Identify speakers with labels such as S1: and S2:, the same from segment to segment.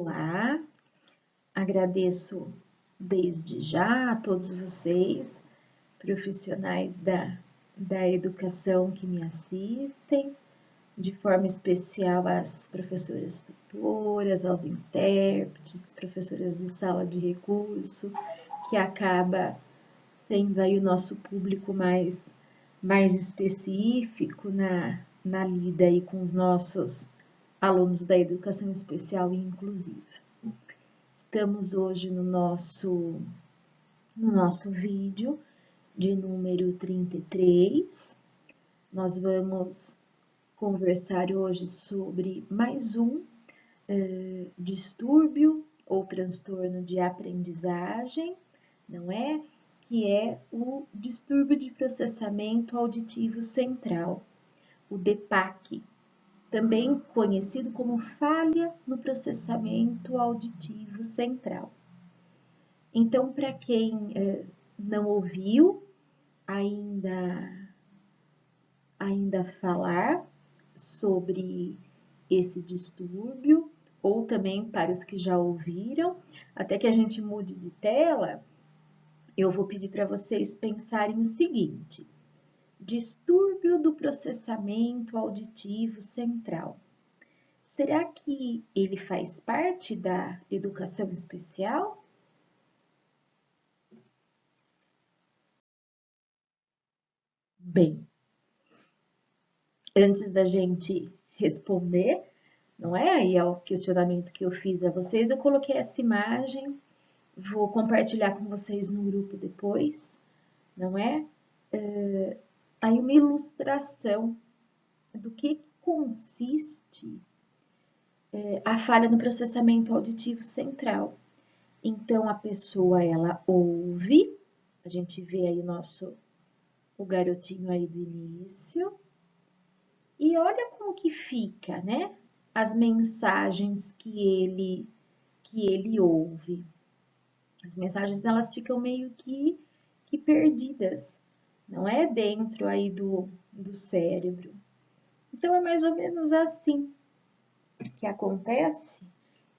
S1: Olá, agradeço desde já a todos vocês, profissionais da educação que me assistem, de forma especial às professoras tutoras, aos intérpretes, professoras de sala de recurso, que acaba sendo aí o nosso público mais específico na lida aí com os nossos alunos da educação especial e inclusiva. Estamos hoje no nosso vídeo de número 33. Nós vamos conversar hoje sobre mais um distúrbio ou transtorno de aprendizagem, não é? Que é o distúrbio de processamento auditivo central, o DPAC, também conhecido como falha no processamento auditivo central. Então, para quem não ouviu ainda falar sobre esse distúrbio, ou também para os que já ouviram, até que a gente mude de tela, eu vou pedir para vocês pensarem o seguinte: distúrbio do processamento auditivo central. Será que ele faz parte da educação especial? Bem, antes da gente responder, não é? Aí ao questionamento que eu fiz a vocês, eu coloquei essa imagem, vou compartilhar com vocês no grupo depois, não é? Aí uma ilustração do que consiste a falha no processamento auditivo central. Então, a pessoa, ela ouve, a gente vê aí o garotinho aí do início, e olha como que fica, né? As mensagens que ele ouve. As mensagens, elas ficam meio que perdidas, não é? Dentro aí do cérebro. Então, é mais ou menos assim que acontece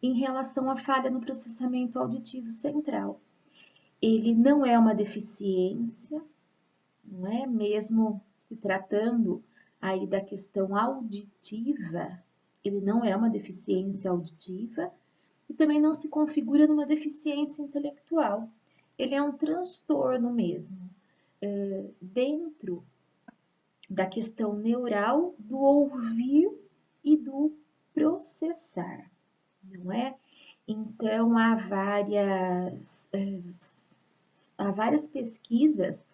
S1: em relação à falha no processamento auditivo central. Ele não é uma deficiência, não é? Mesmo se tratando aí da questão auditiva, ele não é uma deficiência auditiva e também não se configura numa deficiência intelectual. Ele é um transtorno mesmo, dentro da questão neural do ouvir e do processar, não é? Então, há várias pesquisas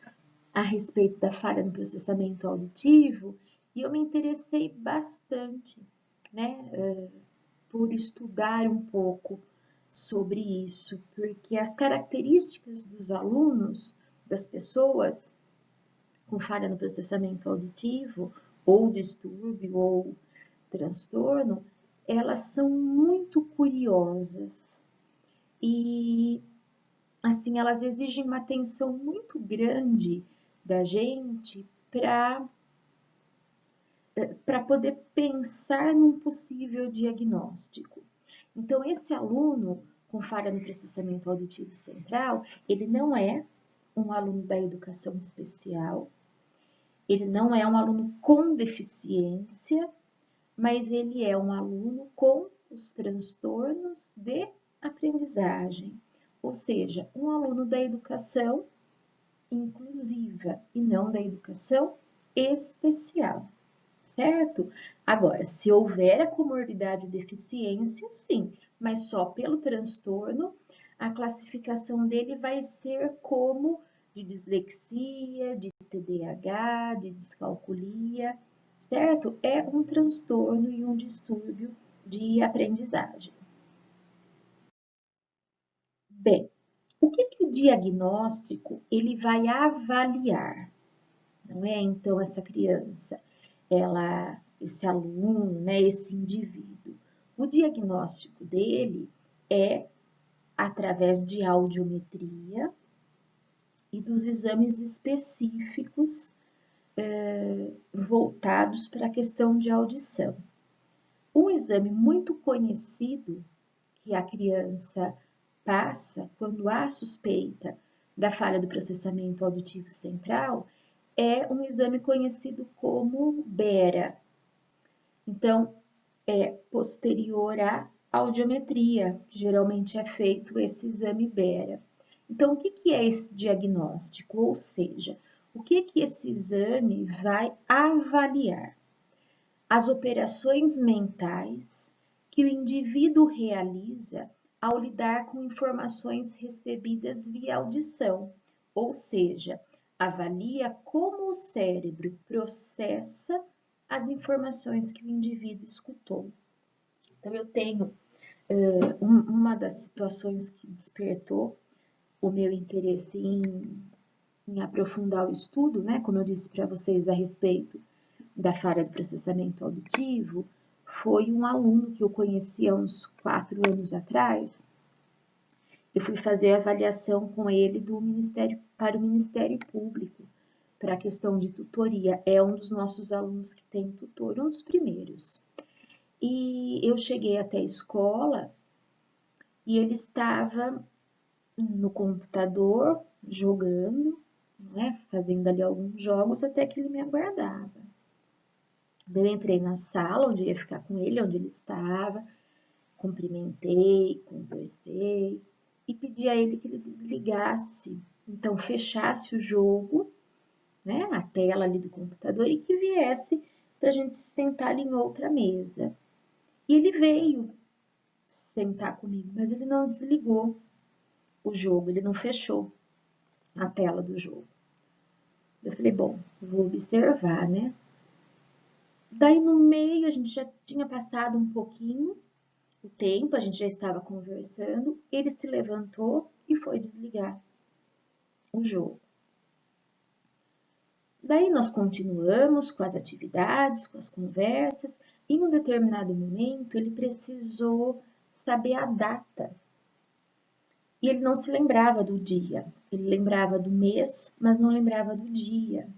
S1: a respeito da falha no processamento auditivo e eu me interessei bastante, né, por estudar um pouco sobre isso, porque as características dos alunos, das pessoas com falha no processamento auditivo, ou distúrbio, ou transtorno, elas são muito curiosas e, assim, elas exigem uma atenção muito grande da gente para poder pensar num possível diagnóstico. Então, esse aluno com falha no processamento auditivo central, ele não é um aluno da educação especial, ele não é um aluno com deficiência, mas ele é um aluno com os transtornos de aprendizagem, ou seja, um aluno da educação inclusiva e não da educação especial, certo? Agora, se houver a comorbidade deficiência, sim, mas só pelo transtorno, a classificação dele vai ser como de dislexia, de TDAH, de descalculia, certo? É um transtorno e um distúrbio de aprendizagem. Bem, o que o diagnóstico ele vai avaliar? Não é? Então, essa criança, esse aluno, né, esse indivíduo, o diagnóstico dele é através de audiometria e dos exames específicos voltados para a questão de audição. Um exame muito conhecido, que a criança passa, quando há suspeita da falha do processamento auditivo central, é um exame conhecido como BERA. Então, é posterior à audiometria, que geralmente é feito esse exame BERA. Então, o que é esse diagnóstico? Ou seja, o que esse exame vai avaliar? As operações mentais que o indivíduo realiza ao lidar com informações recebidas via audição, ou seja, avalia como o cérebro processa as informações que o indivíduo escutou. Então, eu tenho uma das situações que despertou o meu interesse em aprofundar o estudo, né, como eu disse para vocês a respeito da falha do processamento auditivo, foi um aluno que eu conheci há uns 4 anos atrás. Eu fui fazer a avaliação com ele para o Ministério Público, para a questão de tutoria. É um dos nossos alunos que tem tutor, um dos primeiros. E eu cheguei até a escola e ele estava no computador jogando, né, fazendo ali alguns jogos até que ele me aguardava. Eu entrei na sala onde eu ia ficar com ele, onde ele estava, cumprimentei, conversei e pedi a ele que ele desligasse, então fechasse o jogo, né, a tela ali do computador e que viesse para a gente se sentar ali em outra mesa. E ele veio sentar comigo, mas ele não desligou o jogo, ele não fechou a tela do jogo. Eu falei, bom, vou observar, né? Daí no meio a gente já tinha passado um pouquinho o tempo, a gente já estava conversando, ele se levantou e foi desligar o jogo. Daí nós continuamos com as atividades, com as conversas, e em um determinado momento ele precisou saber a data. E ele não se lembrava do dia, ele lembrava do mês, mas não lembrava do dia.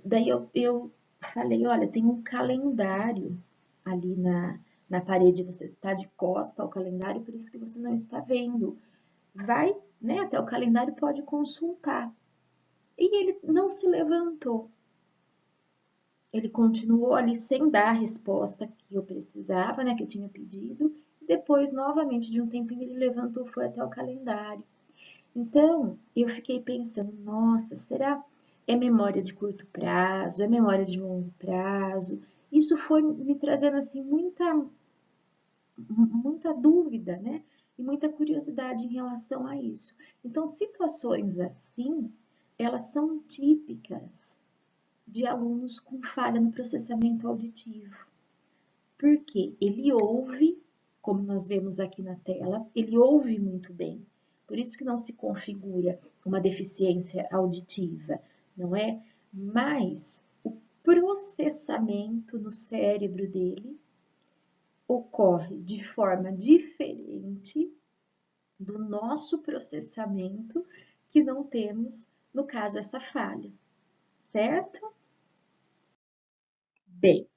S1: Daí eu falei, olha, tem um calendário ali na parede, você está de costa ao calendário, por isso que você não está vendo. Vai, né, até o calendário, pode consultar. E ele não se levantou. Ele continuou ali sem dar a resposta que eu precisava, né, que eu tinha pedido. Depois, novamente, de um tempinho, ele levantou, foi até o calendário. Então, eu fiquei pensando, nossa, será é memória de curto prazo, é memória de longo prazo? Isso foi me trazendo, assim, muita dúvida, né? E muita curiosidade em relação a isso. Então, situações assim, elas são típicas de alunos com falha no processamento auditivo. Porque ele ouve, como nós vemos aqui na tela, ele ouve muito bem. Por isso que não se configura uma deficiência auditiva, não é? Mas o processamento no cérebro dele ocorre de forma diferente do nosso processamento, que não temos, no caso, essa falha, certo? Bem,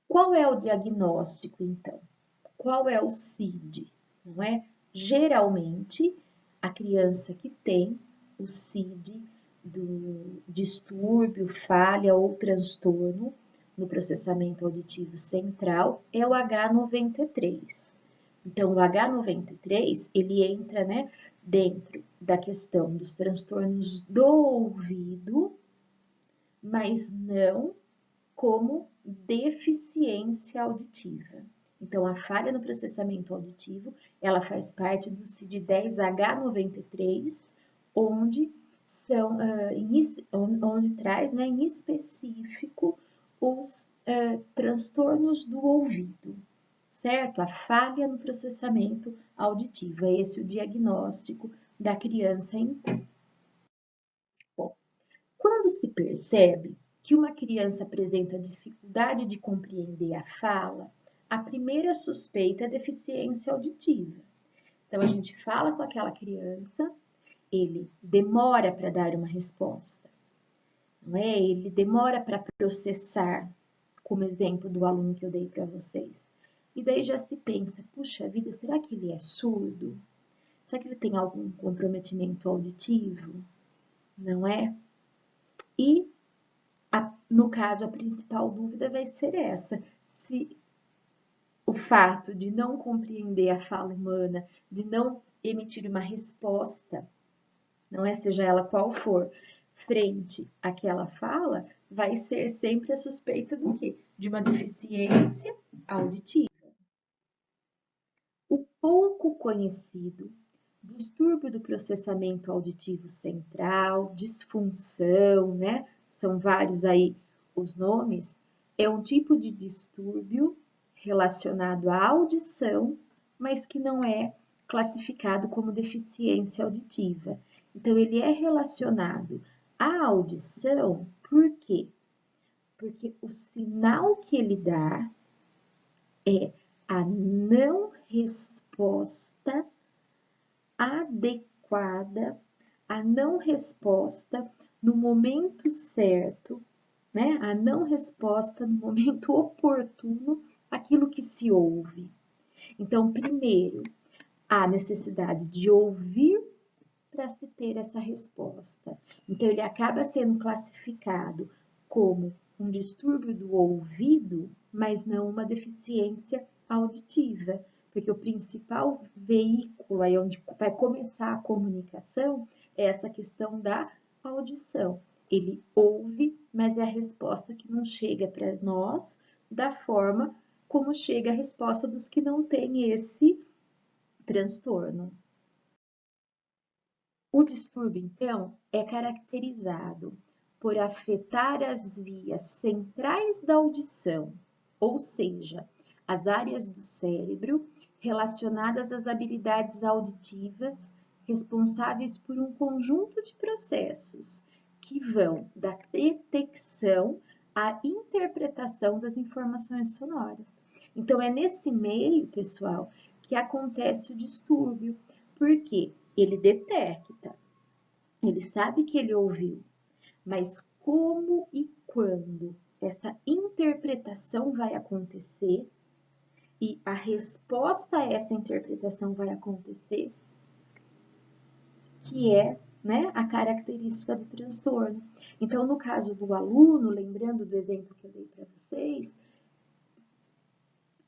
S1: qual é o diagnóstico, então? Qual é o CID? Não é? Geralmente, a criança que tem o CID do distúrbio, falha ou transtorno no processamento auditivo central é o H93. Então, o H93, ele entra, né, dentro da questão dos transtornos do ouvido, mas não como deficiência auditiva. Então, a falha no processamento auditivo, ela faz parte do CID-10H93, onde onde traz, né, em específico os transtornos do ouvido, certo? A falha no processamento auditivo, é esse o diagnóstico da criança então. Bom, quando se percebe que uma criança apresenta dificuldade de compreender a fala, a primeira suspeita é deficiência auditiva. Então, a gente fala com aquela criança, ele demora para dar uma resposta, não é? Ele demora para processar, como exemplo do aluno que eu dei para vocês. E daí já se pensa, puxa vida, será que ele é surdo? Será que ele tem algum comprometimento auditivo? Não é? E, no caso, a principal dúvida vai ser essa, se o fato de não compreender a fala humana, de não emitir uma resposta, não é, seja ela qual for, frente àquela fala, vai ser sempre a suspeita do quê? De uma deficiência auditiva. O pouco conhecido distúrbio do processamento auditivo central, disfunção, né? São vários aí os nomes, é um tipo de distúrbio relacionado à audição, mas que não é classificado como deficiência auditiva. Então, ele é relacionado à audição, por quê? Porque o sinal que ele dá é a não resposta adequada, a não resposta no momento certo, né? A não resposta no momento oportuno àquilo que se ouve. Então, primeiro, há necessidade de ouvir para se ter essa resposta. Então, ele acaba sendo classificado como um distúrbio do ouvido, mas não uma deficiência auditiva, porque o principal veículo aí onde vai começar a comunicação é essa questão da audição. Ele ouve, mas é a resposta que não chega para nós da forma como chega a resposta dos que não têm esse transtorno. O distúrbio, então, é caracterizado por afetar as vias centrais da audição, ou seja, as áreas do cérebro relacionadas às habilidades auditivas, responsáveis por um conjunto de processos que vão da detecção à interpretação das informações sonoras. Então, é nesse meio, pessoal, que acontece o distúrbio. Por quê? Ele detecta, ele sabe que ele ouviu, mas como e quando essa interpretação vai acontecer e a resposta a essa interpretação vai acontecer, que é, né, a característica do transtorno. Então, no caso do aluno, lembrando do exemplo que eu dei para vocês,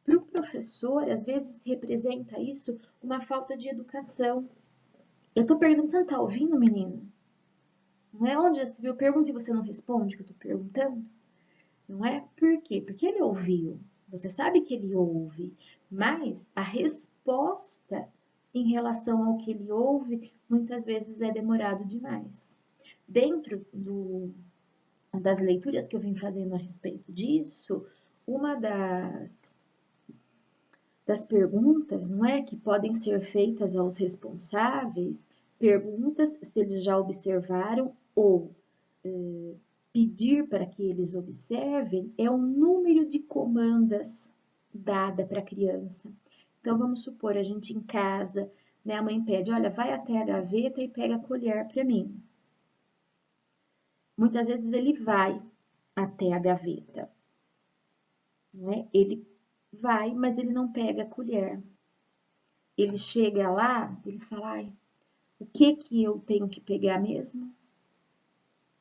S1: para o professor, às vezes representa isso uma falta de educação. Eu estou perguntando, você não está ouvindo, menino? Não é onde eu pergunto e você não responde o que eu estou perguntando? Não é? Por quê? Porque ele ouviu. Você sabe que ele ouve, mas a resposta em relação ao que ele ouve muitas vezes é demorado demais. Dentro das leituras que eu vim fazendo a respeito disso, uma das perguntas, não é, que podem ser feitas aos responsáveis, perguntas se eles já observaram ou pedir para que eles observem é o número de comandas dada para a criança. Então, vamos supor, a gente em casa, né, a mãe pede, olha, vai até a gaveta e pega a colher para mim. Muitas vezes ele vai até a gaveta, né? Ele vai, mas ele não pega a colher. Ele chega lá, ele fala, ai, o que eu tenho que pegar mesmo?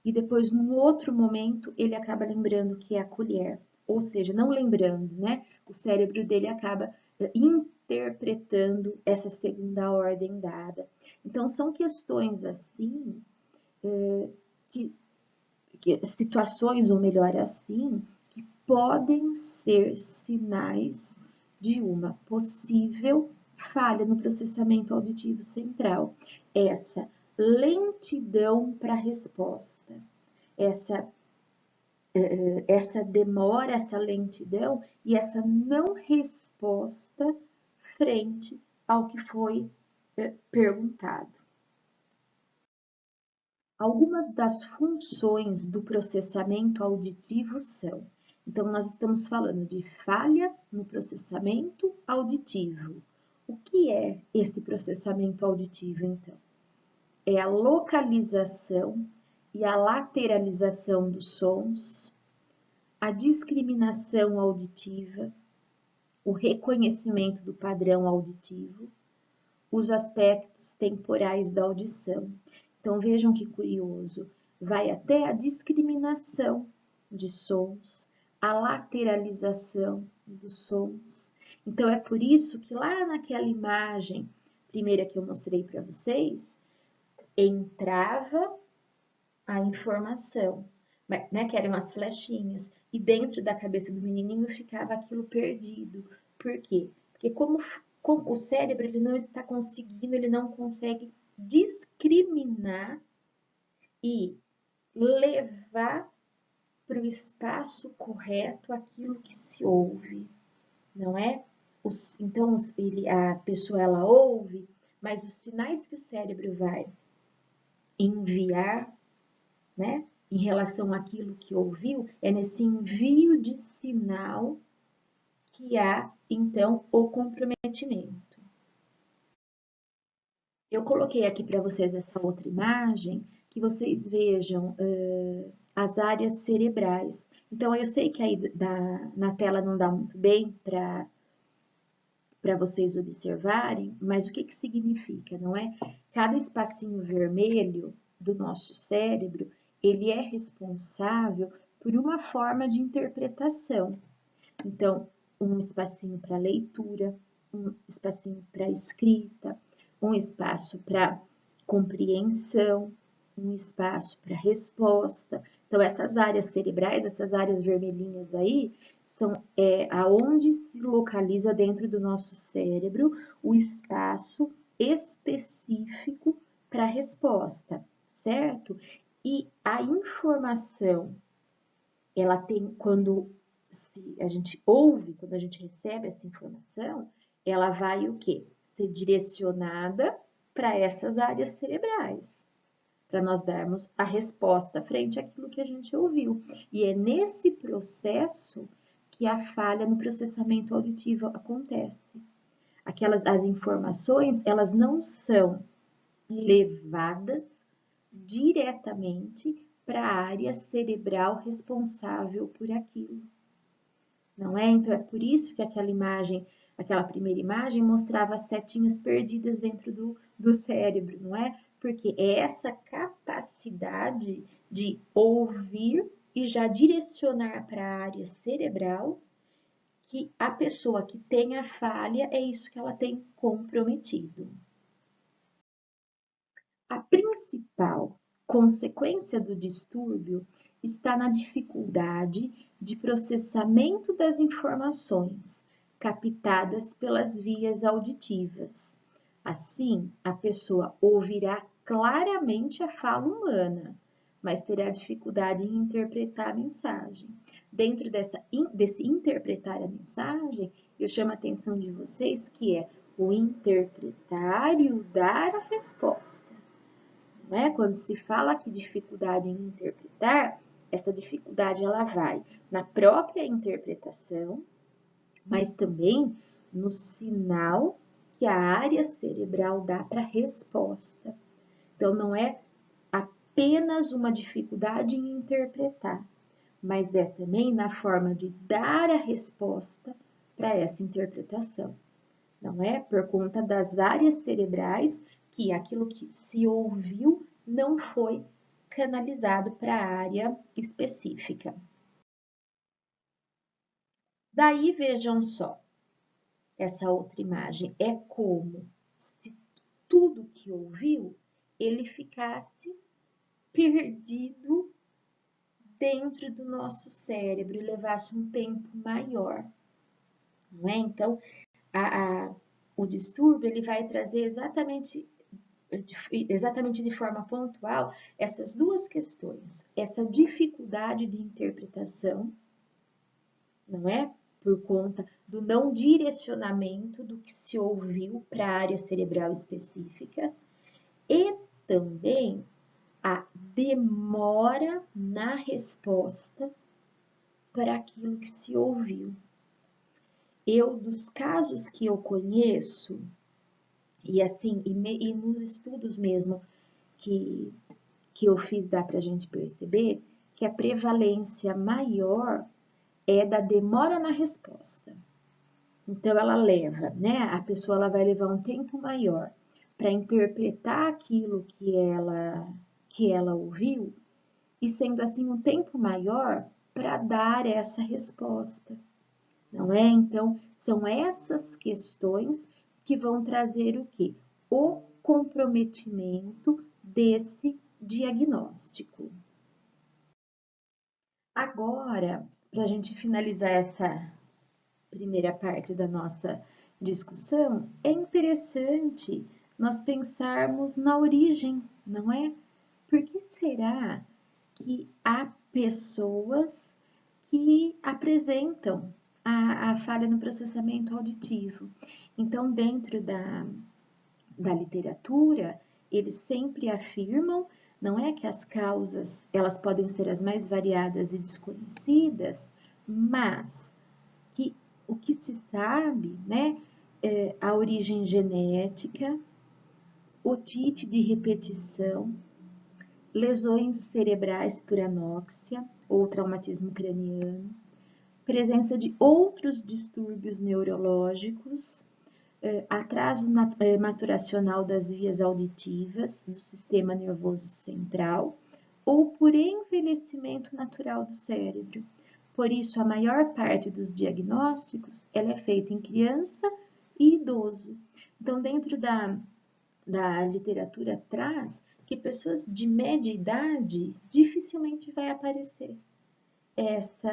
S1: E depois, num outro momento, ele acaba lembrando que é a colher. Ou seja, não lembrando, né? O cérebro dele acaba interpretando essa segunda ordem dada. Então, são questões assim, situações, ou melhor assim, que podem ser sinais de uma possível falha no processamento auditivo central. Essa lentidão para a resposta, essa demora, essa lentidão e essa não resposta frente ao que foi perguntado. Algumas das funções do processamento auditivo são, então nós estamos falando de falha no processamento auditivo. O que é esse processamento auditivo, então? É a localização e a lateralização dos sons, a discriminação auditiva, o reconhecimento do padrão auditivo, os aspectos temporais da audição. Então, vejam que curioso, vai até a discriminação de sons, a lateralização dos sons. Então, é por isso que lá naquela imagem primeira que eu mostrei para vocês, entrava a informação, né, que eram as flechinhas, e dentro da cabeça do menininho ficava aquilo perdido. Por quê? Porque como o cérebro ele não está conseguindo, ele não consegue discriminar e levar para o espaço correto aquilo que se ouve, não é? Então, a pessoa ela ouve, mas os sinais que o cérebro vai enviar, né, em relação àquilo que ouviu, é nesse envio de sinal que há, então, o comprometimento. Eu coloquei aqui para vocês essa outra imagem, que vocês vejam as áreas cerebrais. Então, eu sei que aí na tela não dá muito bem para vocês observarem, mas o que que significa, não é? Cada espacinho vermelho do nosso cérebro, ele é responsável por uma forma de interpretação. Então, um espacinho para leitura, um espacinho para escrita, um espaço para compreensão, um espaço para resposta. Então, essas áreas cerebrais, essas áreas vermelhinhas aí, são aonde se localiza dentro do nosso cérebro o espaço específico para resposta, certo? E a informação, ela tem, quando a gente ouve, quando a gente recebe essa informação, ela vai o quê? Ser direcionada para essas áreas cerebrais, para nós darmos a resposta frente àquilo que a gente ouviu. E é nesse processo que a falha no processamento auditivo acontece. As informações, elas não são levadas diretamente para a área cerebral responsável por aquilo. Não é? Então, é por isso que aquela primeira imagem mostrava as setinhas perdidas dentro do cérebro, não é? Porque é essa capacidade de ouvir e já direcionar para a área cerebral que a pessoa que tem a falha, é isso que ela tem comprometido. A principal consequência do distúrbio está na dificuldade de processamento das informações captadas pelas vias auditivas. Assim, a pessoa ouvirá claramente a fala humana, mas terá dificuldade em interpretar a mensagem. Dentro desse interpretar a mensagem, eu chamo a atenção de vocês que é o interpretar e o dar a resposta. Né? Quando se fala aqui de dificuldade em interpretar, essa dificuldade ela vai na própria interpretação, mas também no sinal que a área cerebral dá para a resposta. Então, não é apenas uma dificuldade em interpretar, mas é também na forma de dar a resposta para essa interpretação. Não é? Por conta das áreas cerebrais que aquilo que se ouviu não foi canalizado para a área específica. Daí vejam só, essa outra imagem é como se tudo que ouviu ele ficasse perdido dentro do nosso cérebro e levasse um tempo maior. Não é? Então, o distúrbio ele vai trazer exatamente de forma pontual essas duas questões, essa dificuldade de interpretação, não é? Por conta do não direcionamento do que se ouviu para a área cerebral específica e também a demora na resposta para aquilo que se ouviu. Dos casos que eu conheço, e assim, e nos estudos mesmo que eu fiz, dá para a gente perceber que a prevalência maior é da demora na resposta. Então, ela leva, né? A pessoa ela vai levar um tempo maior para interpretar aquilo que ela ouviu, e sendo assim um tempo maior para dar essa resposta, não é? Então, são essas questões que vão trazer o quê? O comprometimento desse diagnóstico. Agora, para a gente finalizar essa primeira parte da nossa discussão, é interessante nós pensarmos na origem, não é? Por que será que há pessoas que apresentam a falha no processamento auditivo? Então, dentro da literatura, eles sempre afirmam, não é que as causas, elas podem ser as mais variadas e desconhecidas, mas que o que se sabe, né, é a origem genética, otite de repetição, lesões cerebrais por anóxia ou traumatismo craniano, presença de outros distúrbios neurológicos, atraso maturacional das vias auditivas do sistema nervoso central ou por envelhecimento natural do cérebro. Por isso, a maior parte dos diagnósticos ela é feita em criança e idoso. Então, dentro da literatura traz que pessoas de média idade dificilmente vai aparecer essas,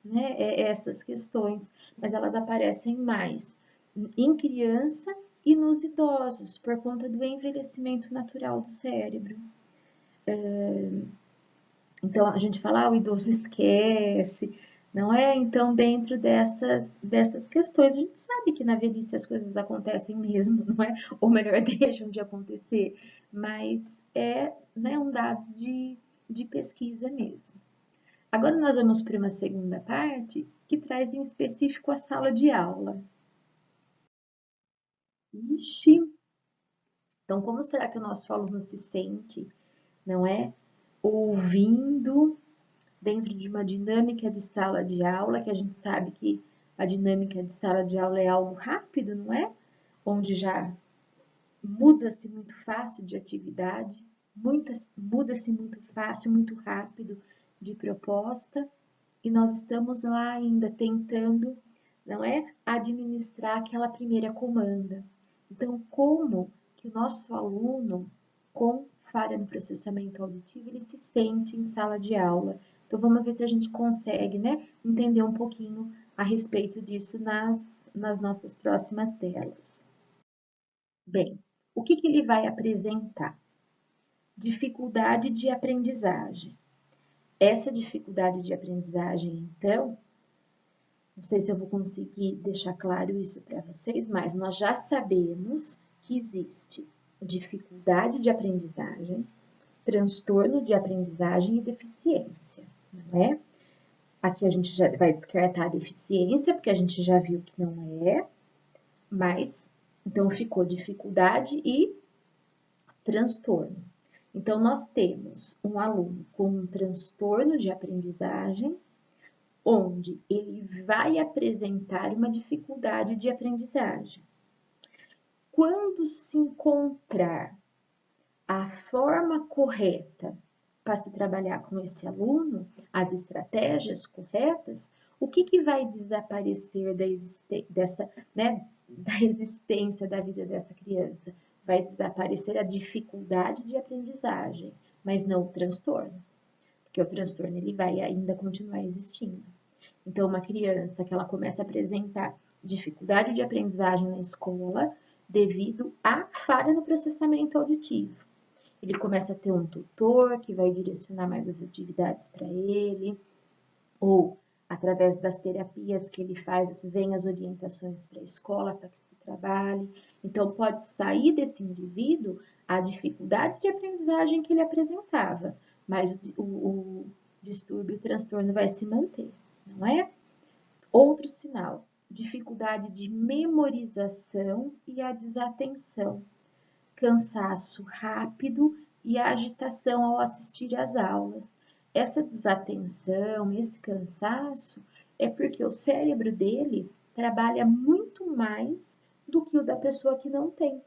S1: né, essas questões, mas elas aparecem mais em criança e nos idosos, por conta do envelhecimento natural do cérebro. Então, a gente fala, o idoso esquece, não é? Então, dentro dessas questões, a gente sabe que na velhice as coisas acontecem mesmo, não é? Ou melhor, deixam de acontecer, mas é, né, um dado de pesquisa mesmo. Agora nós vamos para uma segunda parte que traz em específico a sala de aula. Ixi, então como será que o nosso aluno se sente, não é? Ouvindo dentro de uma dinâmica de sala de aula, que a gente sabe que a dinâmica de sala de aula é algo rápido, não é? Onde já muda-se muito fácil de atividade, muda-se muito fácil, muito rápido de proposta, e nós estamos lá ainda tentando, não é, administrar aquela primeira comanda. Então, como que o nosso aluno com falha no processamento auditivo, ele se sente em sala de aula? Então, vamos ver se a gente consegue, né, entender um pouquinho a respeito disso nas nossas próximas telas. Bem, o que ele vai apresentar? Dificuldade de aprendizagem. Essa dificuldade de aprendizagem, então, não sei se eu vou conseguir deixar claro isso para vocês, mas nós já sabemos que existe dificuldade de aprendizagem, transtorno de aprendizagem e deficiência, não é? Aqui a gente já vai descartar a deficiência, porque a gente já viu que não é, mas então ficou dificuldade e transtorno. Então, nós temos um aluno com um transtorno de aprendizagem, onde ele vai apresentar uma dificuldade de aprendizagem. Quando se encontrar a forma correta para se trabalhar com esse aluno, as estratégias corretas, o que vai desaparecer da existência da vida dessa criança? Vai desaparecer a dificuldade de aprendizagem, mas não o transtorno, porque o transtorno ele vai ainda continuar existindo. Então, uma criança que ela começa a apresentar dificuldade de aprendizagem na escola devido à falha no processamento auditivo. Ele começa a ter um tutor que vai direcionar mais as atividades para ele, ou através das terapias que ele faz, vem as orientações para a escola para que se trabalhe. Então, pode sair desse indivíduo a dificuldade de aprendizagem que ele apresentava, mas o distúrbio, o transtorno vai se manter, não é? Outro sinal, dificuldade de memorização e a desatenção, cansaço rápido e agitação ao assistir às aulas. Essa desatenção, esse cansaço, é porque o cérebro dele trabalha muito mais do que o da pessoa que não tem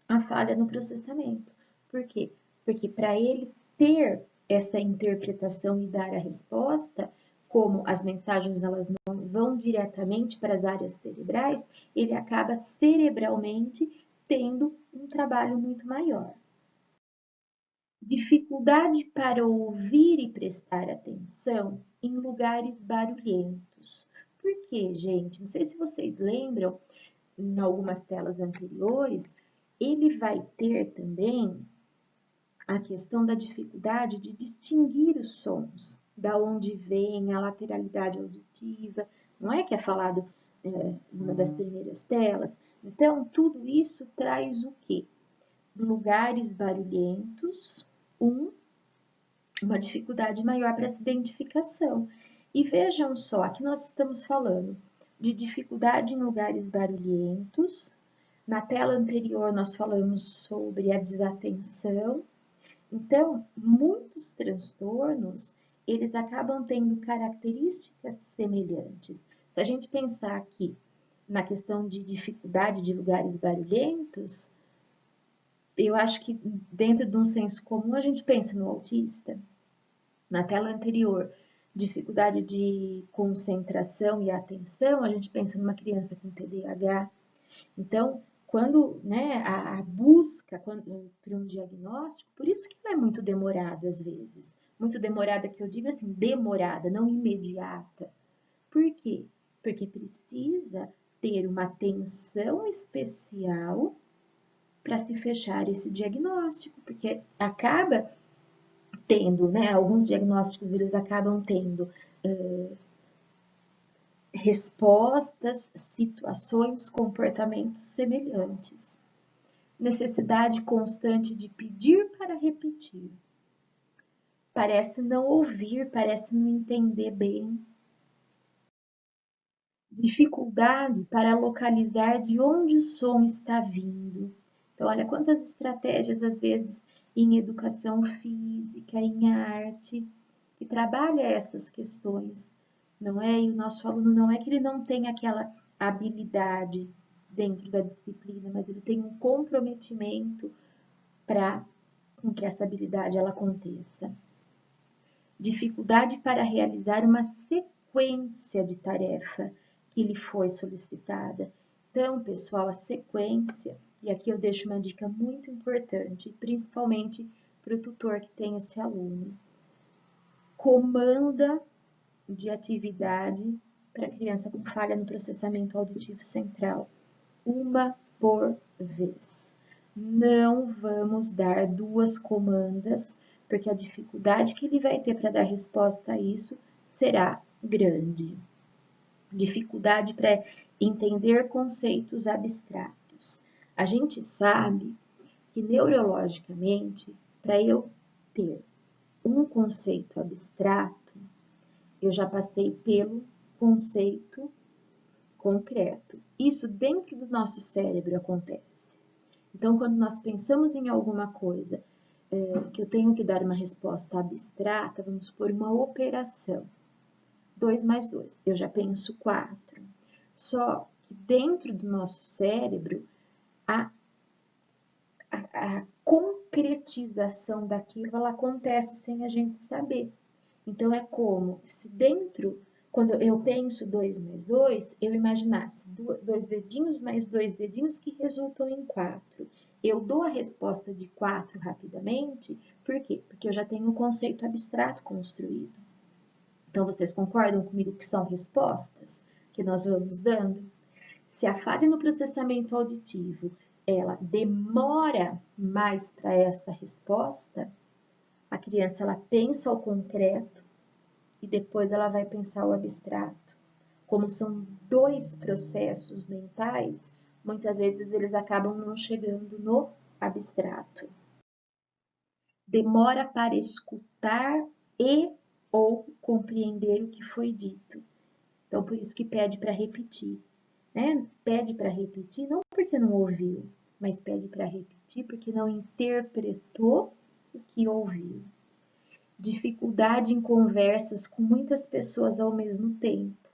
S1: a falha no processamento. Por quê? Porque para ele ter essa interpretação e dar a resposta, como as mensagens elas não vão diretamente para as áreas cerebrais, ele acaba cerebralmente tendo um trabalho muito maior. Dificuldade para ouvir e prestar atenção em lugares barulhentos. Por quê, gente? Não sei se vocês lembram, em algumas telas anteriores, ele vai ter também a questão da dificuldade de distinguir os sons, da onde vem a lateralidade auditiva, não é que é falado numa das primeiras telas? Então, tudo isso traz o quê? Lugares barulhentos, uma dificuldade maior para essa identificação. E vejam só, aqui nós estamos falando de dificuldade em lugares barulhentos. Na tela anterior nós falamos sobre a desatenção. Então, muitos transtornos, eles acabam tendo características semelhantes. Se a gente pensar aqui na questão de dificuldade de lugares barulhentos, eu acho que dentro de um senso comum a gente pensa no autista. Na tela anterior, dificuldade de concentração e atenção, a gente pensa numa criança com TDAH. Então, quando a busca por um diagnóstico, por isso que não é muito demorada às vezes. Muito demorada que eu digo assim, demorada, não imediata. Por quê? Porque precisa ter uma atenção especial para se fechar esse diagnóstico, porque acaba tendo, alguns diagnósticos eles acabam tendo respostas, situações, comportamentos semelhantes. Necessidade constante de pedir para repetir. Parece não ouvir, parece não entender bem. Dificuldade para localizar de onde o som está vindo. Então, olha quantas estratégias, às vezes, em educação física, em arte, que trabalha essas questões, não é? E o nosso aluno não é que ele não tem aquela habilidade dentro da disciplina, mas ele tem um comprometimento para que essa habilidade ela aconteça. Dificuldade para realizar uma sequência de tarefa que lhe foi solicitada. Então, pessoal, a sequência, e aqui eu deixo uma dica muito importante, principalmente para o tutor que tem esse aluno. Comanda de atividade para criança com falha no processamento auditivo central, uma por vez. Não vamos dar duas comandas, porque a dificuldade que ele vai ter para dar resposta a isso será grande. Dificuldade para entender conceitos abstratos. A gente sabe que neurologicamente, para eu ter um conceito abstrato, eu já passei pelo conceito concreto. Isso dentro do nosso cérebro acontece. Então, quando nós pensamos em alguma coisa que eu tenho que dar uma resposta abstrata, vamos supor uma operação. 2 mais 2, eu já penso 4. Só que dentro do nosso cérebro, a concretização daquilo ela acontece sem a gente saber. Então, é como se dentro, quando eu penso 2 mais 2, eu imaginasse 2 dedinhos mais 2 dedinhos que resultam em 4. Eu dou a resposta de 4 rapidamente, por quê? Porque eu já tenho um conceito abstrato construído. Então, vocês concordam comigo que são respostas que nós vamos dando? Se a falha no processamento auditivo, ela demora mais para essa resposta, a criança ela pensa o concreto e depois ela vai pensar o abstrato. Como são dois processos mentais, muitas vezes eles acabam não chegando no abstrato. Demora para escutar e ou compreender o que foi dito. Então, por isso que pede para repetir. Pede para repetir não porque não ouviu, mas pede para repetir porque não interpretou o que ouviu. Dificuldade em conversas com muitas pessoas ao mesmo tempo.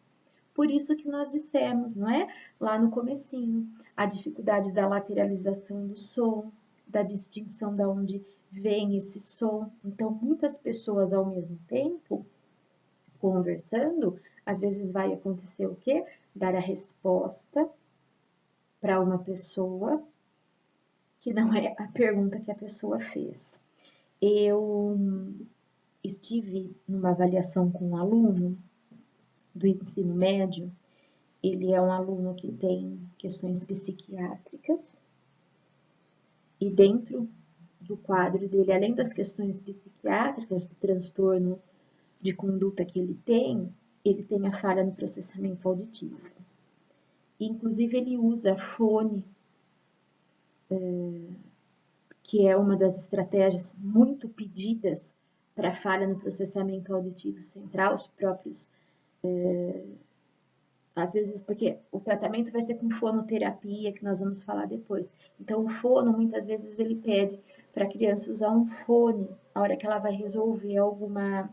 S1: Por isso que nós dissemos, não é? Lá no comecinho, a dificuldade da lateralização do som, da distinção de onde vem esse som. Então, muitas pessoas ao mesmo tempo, conversando, às vezes vai acontecer o quê? Dar a resposta para uma pessoa que não é a pergunta que a pessoa fez. Eu estive numa avaliação com um aluno do ensino médio. Ele é um aluno que tem questões psiquiátricas e dentro do quadro dele, além das questões psiquiátricas, do transtorno de conduta que ele tem a falha no processamento auditivo. E, inclusive, ele usa fone, que é uma das estratégias muito pedidas para falha no processamento auditivo central, os próprios, às vezes, porque o tratamento vai ser com fonoterapia, que nós vamos falar depois. Então, o fono, muitas vezes, ele pede para a criança usar um fone, a hora que ela vai resolver alguma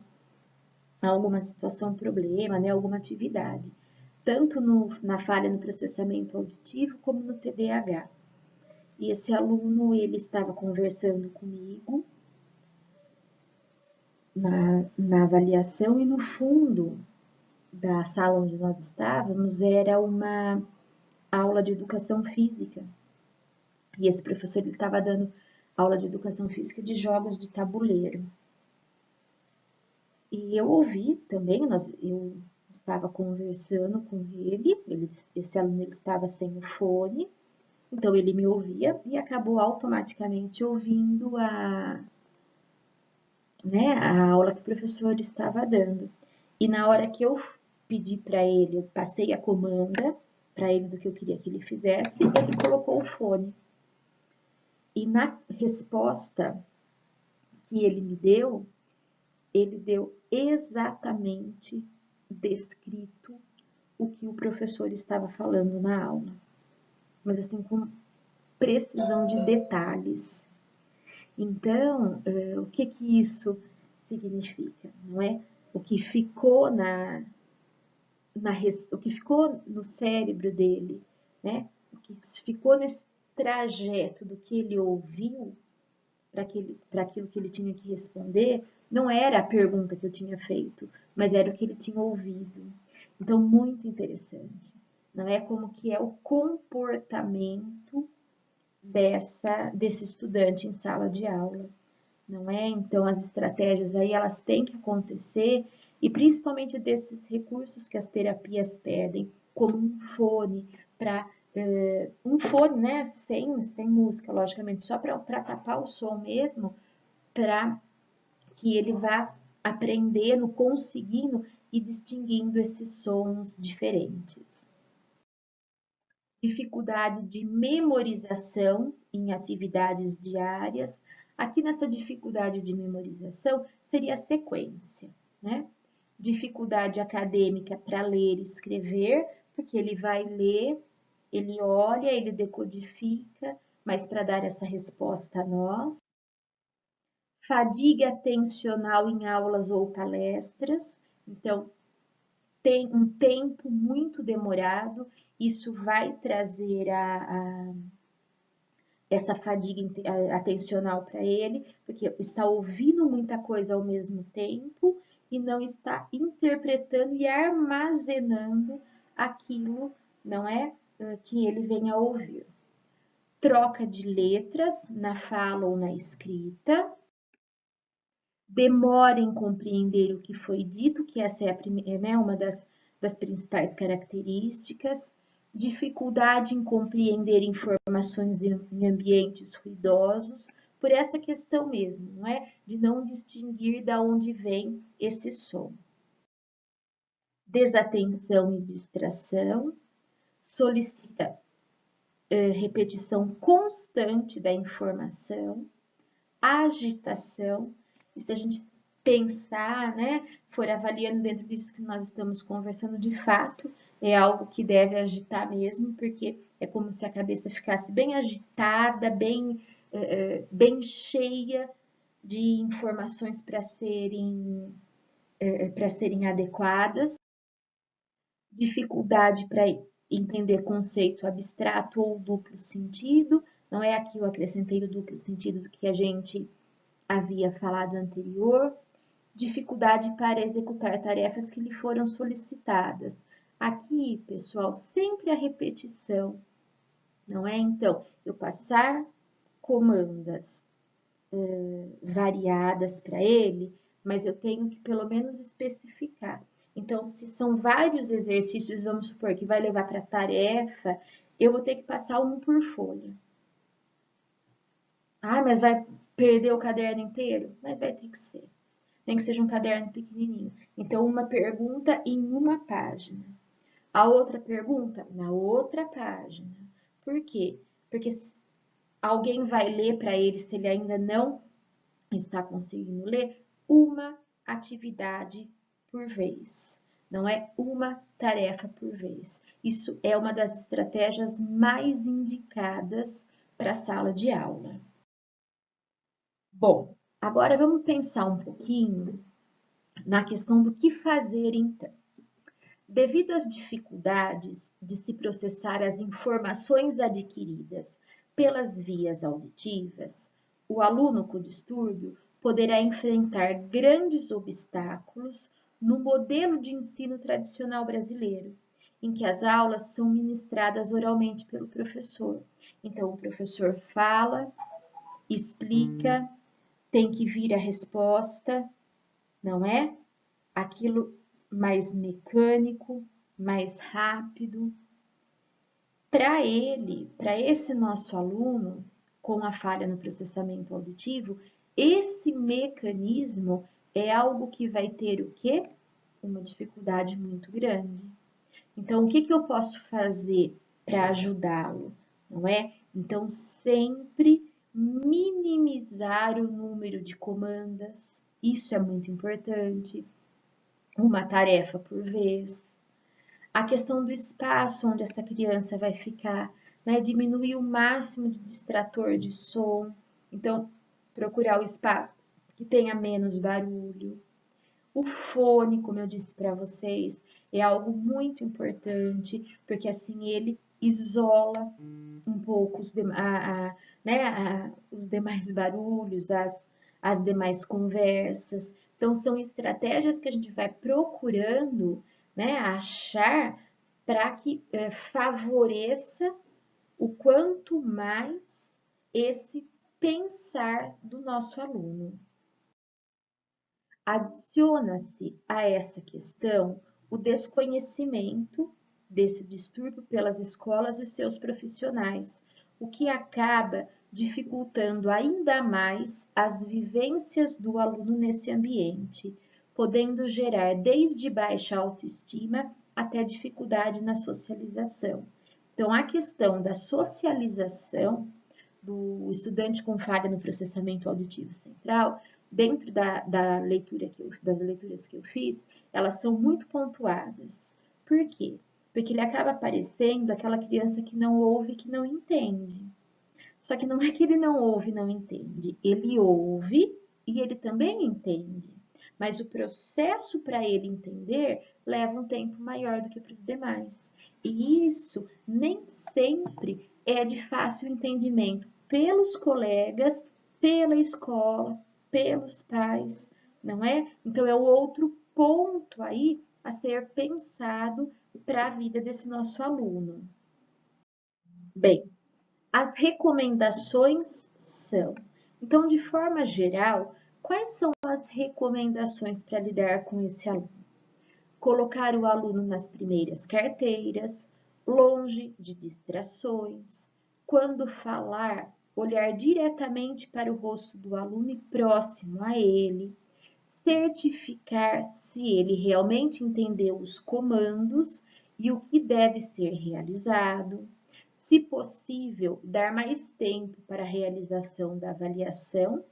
S1: situação, problema, né, alguma atividade. Tanto na falha no processamento auditivo, como no TDAH. E esse aluno, ele estava conversando comigo na avaliação e no fundo da sala onde nós estávamos era uma aula de educação física. E esse professor, ele estava dando aula de educação física de jogos de tabuleiro. E eu ouvi também, eu estava conversando com ele, esse aluno ele estava sem o fone, então ele me ouvia e acabou automaticamente ouvindo a aula que o professor estava dando. E na hora que eu pedi para ele, eu passei a comanda para ele do que eu queria que ele fizesse, ele colocou o fone. E na resposta que ele deu exatamente descrito o que o professor estava falando na aula. Mas assim, com precisão de detalhes. Então, o que isso significa, não é? O que ficou o que ficou no cérebro dele, né? O que ficou nesse trajeto do que ele ouviu para aquilo que ele tinha que responder, não era a pergunta que eu tinha feito, mas era o que ele tinha ouvido. Então, muito interessante. Não é como que é o comportamento desse estudante em sala de aula, não é? Então, as estratégias aí, elas têm que acontecer, e principalmente desses recursos que as terapias pedem, como um fone, né, sem música, logicamente, só para tapar o som mesmo, para que ele vá aprendendo, conseguindo e distinguindo esses sons diferentes. Dificuldade de memorização em atividades diárias. Aqui nessa dificuldade de memorização seria a sequência, né? Dificuldade acadêmica para ler e escrever, porque ele vai ler, ele olha, ele decodifica, mas para dar essa resposta a nós. Fadiga atencional em aulas ou palestras, então tem um tempo muito demorado, isso vai trazer essa fadiga atencional para ele, porque está ouvindo muita coisa ao mesmo tempo e não está interpretando e armazenando aquilo, não é, que ele vem a ouvir. Troca de letras na fala ou na escrita. Demora em compreender o que foi dito, que essa é né, uma das principais características. Dificuldade em compreender informações em ambientes ruidosos, por essa questão mesmo, não é? De não distinguir de onde vem esse som. Desatenção e distração, solicita repetição constante da informação, agitação, e se a gente pensar, né, for avaliando dentro disso que nós estamos conversando, de fato, é algo que deve agitar mesmo, porque é como se a cabeça ficasse bem agitada, bem cheia de informações para serem adequadas. dificuldade para entender conceito abstrato ou duplo sentido, não é aqui eu acrescentei o duplo sentido do que a gente havia falado anterior, dificuldade para executar tarefas que lhe foram solicitadas. Aqui, pessoal, sempre a repetição, não é? Então, eu passar comandas variadas para ele, mas eu tenho que pelo menos especificar. Então, se são vários exercícios, vamos supor que vai levar para tarefa, eu vou ter que passar um por folha. Ah, mas vai perder o caderno inteiro? Mas vai ter que ser. Nem que seja um caderno pequenininho. Então, uma pergunta em uma página. A outra pergunta na outra página. Por quê? Porque alguém vai ler para ele se ele ainda não está conseguindo ler uma atividade por vez. Não é uma tarefa por vez. Isso é uma das estratégias mais indicadas para a sala de aula. Bom, agora vamos pensar um pouquinho na questão do que fazer então. Devido às dificuldades de se processar as informações adquiridas pelas vias auditivas, o aluno com distúrbio poderá enfrentar grandes obstáculos no modelo de ensino tradicional brasileiro, em que as aulas são ministradas oralmente pelo professor. Então, o professor fala, explica, tem que vir a resposta, não é? Aquilo mais mecânico, mais rápido. Para ele, para esse nosso aluno com a falha no processamento auditivo, esse mecanismo é algo que vai ter o quê? Uma dificuldade muito grande. Então, o que eu posso fazer para ajudá-lo? Não é? Então, sempre minimizar o número de comandas, isso é muito importante, uma tarefa por vez. A questão do espaço onde essa criança vai ficar, né? Diminuir o máximo de distrator de som. Então, procurar o espaço que tenha menos barulho. O fone, como eu disse para vocês, é algo muito importante, porque assim ele isola um pouco os demais barulhos, as demais conversas. Então, são estratégias que a gente vai procurando, né, achar para que favoreça o quanto mais esse pensar do nosso aluno. Adiciona-se a essa questão o desconhecimento desse distúrbio pelas escolas e seus profissionais, o que acaba dificultando ainda mais as vivências do aluno nesse ambiente, podendo gerar desde baixa autoestima até dificuldade na socialização. Então, a questão da socialização do estudante com falha no processamento auditivo central, dentro das leituras que eu fiz, elas são muito pontuadas. Por quê? Porque ele acaba parecendo aquela criança que não ouve, que não entende. Só que não é que ele não ouve e não entende, ele ouve e ele também entende. Mas o processo para ele entender leva um tempo maior do que para os demais. E isso nem sempre é de fácil entendimento pelos colegas, pela escola, pelos pais, não é? Então é o outro ponto aí a ser pensado para a vida desse nosso aluno. Bem, as recomendações são. Então, de forma geral, quais são as recomendações para lidar com esse aluno? Colocar o aluno nas primeiras carteiras, longe de distrações. Quando falar, olhar diretamente para o rosto do aluno e próximo a ele. Certificar se ele realmente entendeu os comandos e o que deve ser realizado. Se possível, dar mais tempo para a realização da avaliação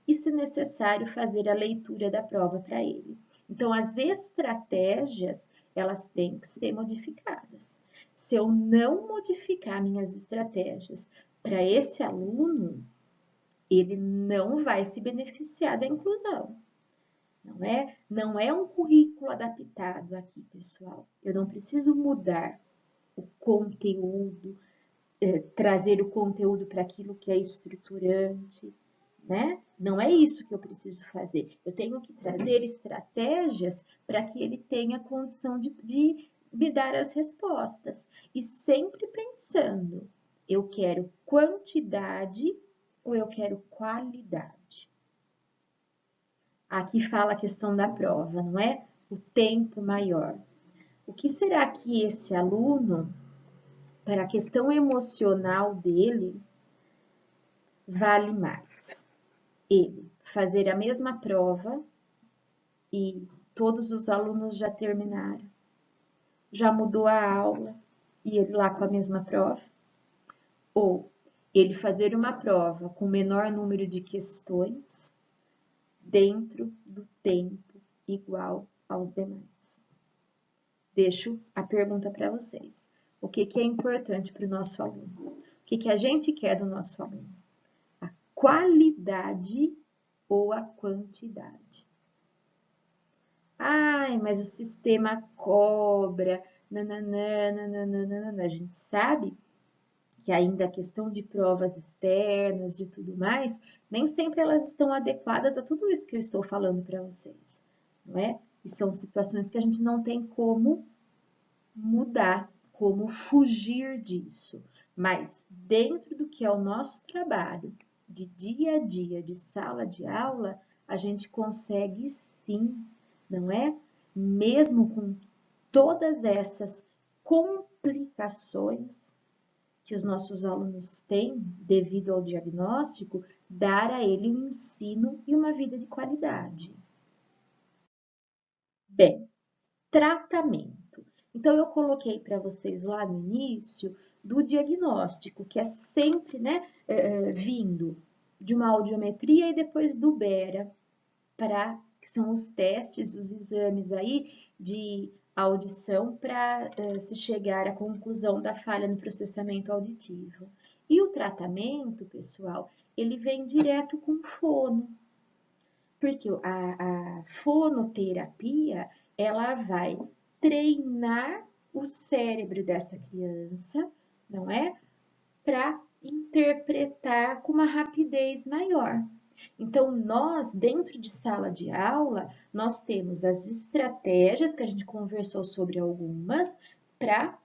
S1: e, se necessário, fazer a leitura da prova para ele. Então, as estratégias, elas têm que ser modificadas. Se eu não modificar minhas estratégias para esse aluno, ele não vai se beneficiar da inclusão, não é? Não é um currículo adaptado aqui, pessoal. Eu não preciso mudar o conteúdo, trazer o conteúdo para aquilo que é estruturante, né? Não é isso que eu preciso fazer. Eu tenho que trazer estratégias para que ele tenha condição de me dar as respostas. E sempre pensando, eu quero quantidade ou eu quero qualidade? Aqui fala a questão da prova, não é? O tempo maior. O que será que esse aluno, para a questão emocional dele, vale mais? Ele fazer a mesma prova e todos os alunos já terminaram, já mudou a aula e ele lá com a mesma prova? Ou ele fazer uma prova com menor número de questões dentro do tempo igual aos demais? Deixo a pergunta para vocês. O que é importante para o nosso aluno? O que a gente quer do nosso aluno? A qualidade ou a quantidade? Ai, mas o sistema cobra, nananã, nananã. A gente sabe que ainda a questão de provas externas, de tudo mais, nem sempre elas estão adequadas a tudo isso que eu estou falando para vocês, não é? E são situações que a gente não tem como mudar, como fugir disso. Mas dentro do que é o nosso trabalho, de dia a dia, de sala de aula, a gente consegue sim, não é? Mesmo com todas essas complicações que os nossos alunos têm devido ao diagnóstico, dar a ele um ensino e uma vida de qualidade. Bem, tratamento. Então, eu coloquei para vocês lá no início do diagnóstico, que é sempre, né, vindo de uma audiometria e depois do Bera, que são os testes, os exames aí de audição para se chegar à conclusão da falha no processamento auditivo. E o tratamento, pessoal, ele vem direto com fono, porque a fonoterapia, ela vai treinar o cérebro dessa criança, não é? Para interpretar com uma rapidez maior. Então, nós, dentro de sala de aula, nós temos as estratégias, que a gente conversou sobre algumas, para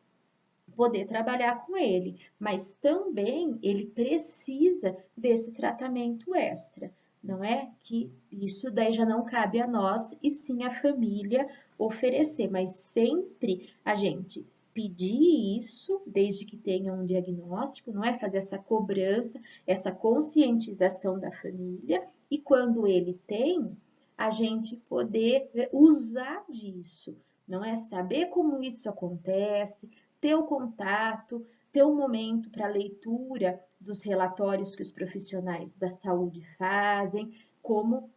S1: poder trabalhar com ele, mas também ele precisa desse tratamento extra, não é? Que isso daí já não cabe a nós e sim a família oferecer, mas sempre a gente pedir isso, desde que tenha um diagnóstico, não é? Fazer essa cobrança, essa conscientização da família e quando ele tem, a gente poder usar disso, não é? Saber como isso acontece, ter o contato, ter um momento para leitura dos relatórios que os profissionais da saúde fazem, como,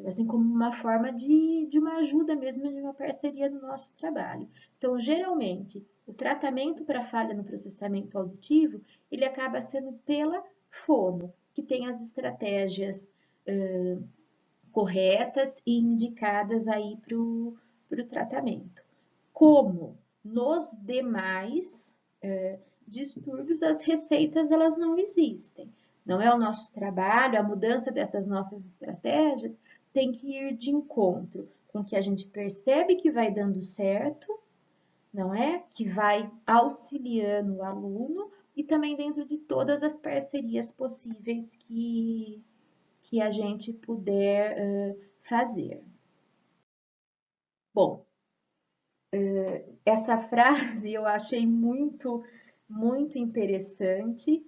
S1: assim, como uma forma de uma ajuda mesmo, de uma parceria no nosso trabalho. Então, geralmente, o tratamento para falha no processamento auditivo, ele acaba sendo pela fono, que tem as estratégias corretas e indicadas aí para o tratamento. Como nos demais distúrbios, as receitas elas não existem. Não é o nosso trabalho, a mudança dessas nossas estratégias tem que ir de encontro com o que a gente percebe que vai dando certo, não é? Que vai auxiliando o aluno e também dentro de todas as parcerias possíveis que a gente puder fazer. Bom, essa frase eu achei muito interessante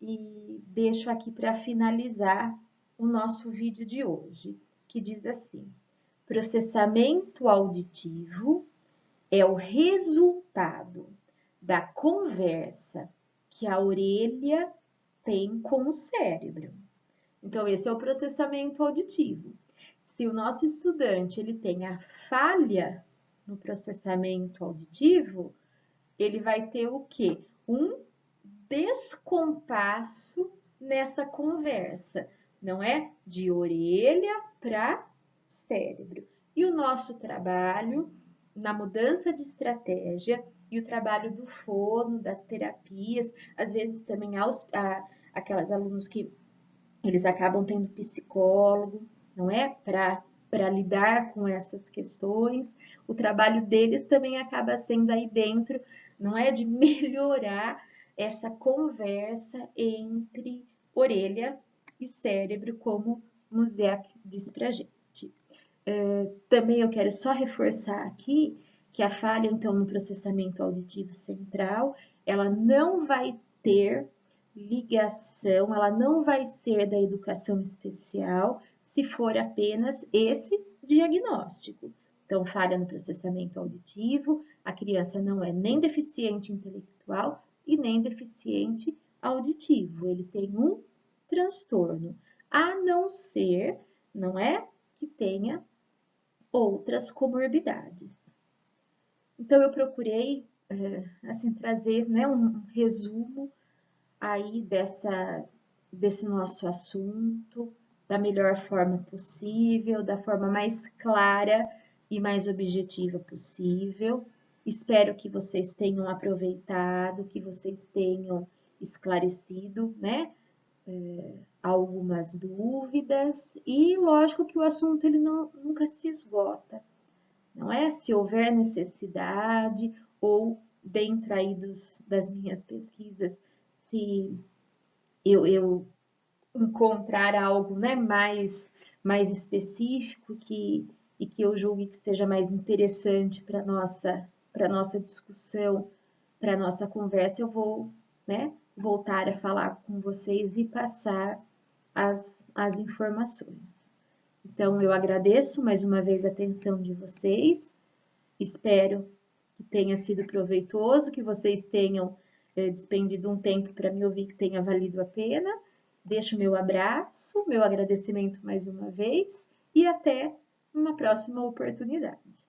S1: e deixo aqui para finalizar o nosso vídeo de hoje, que diz assim: processamento auditivo é o resultado da conversa que a orelha tem com o cérebro. Então, esse é o processamento auditivo. Se o nosso estudante ele tem a falha no processamento auditivo, ele vai ter o quê? Um descompasso nessa conversa, não é? De orelha para cérebro. E o nosso trabalho na mudança de estratégia e o trabalho do fono, das terapias, às vezes também aquelas alunos que eles acabam tendo psicólogo, não é? Para lidar com essas questões. O trabalho deles também acaba sendo aí dentro, não é? De melhorar essa conversa entre orelha e cérebro, como Muziak diz para a gente. Também eu quero só reforçar aqui que a falha, então, no processamento auditivo central, ela não vai ter ligação, ela não vai ser da educação especial se for apenas esse diagnóstico. Então, falha no processamento auditivo, a criança não é nem deficiente intelectual e nem deficiente auditivo, ele tem um transtorno, a não ser, não é, que tenha outras comorbidades. Então, eu procurei, assim, trazer, né, um resumo aí desse nosso assunto, da melhor forma possível, da forma mais clara e mais objetiva possível. Espero que vocês tenham aproveitado, que vocês tenham esclarecido, né, algumas dúvidas e lógico que o assunto ele nunca se esgota, não é? Se houver necessidade ou dentro aí das minhas pesquisas, se eu encontrar algo, né, mais específico e que eu julgue que seja mais interessante para nossa discussão, para nossa conversa, eu vou, né, voltar a falar com vocês e passar as informações. Então, eu agradeço mais uma vez a atenção de vocês, espero que tenha sido proveitoso, que vocês tenham despendido um tempo para me ouvir, que tenha valido a pena. Deixo meu abraço, meu agradecimento mais uma vez e até uma próxima oportunidade.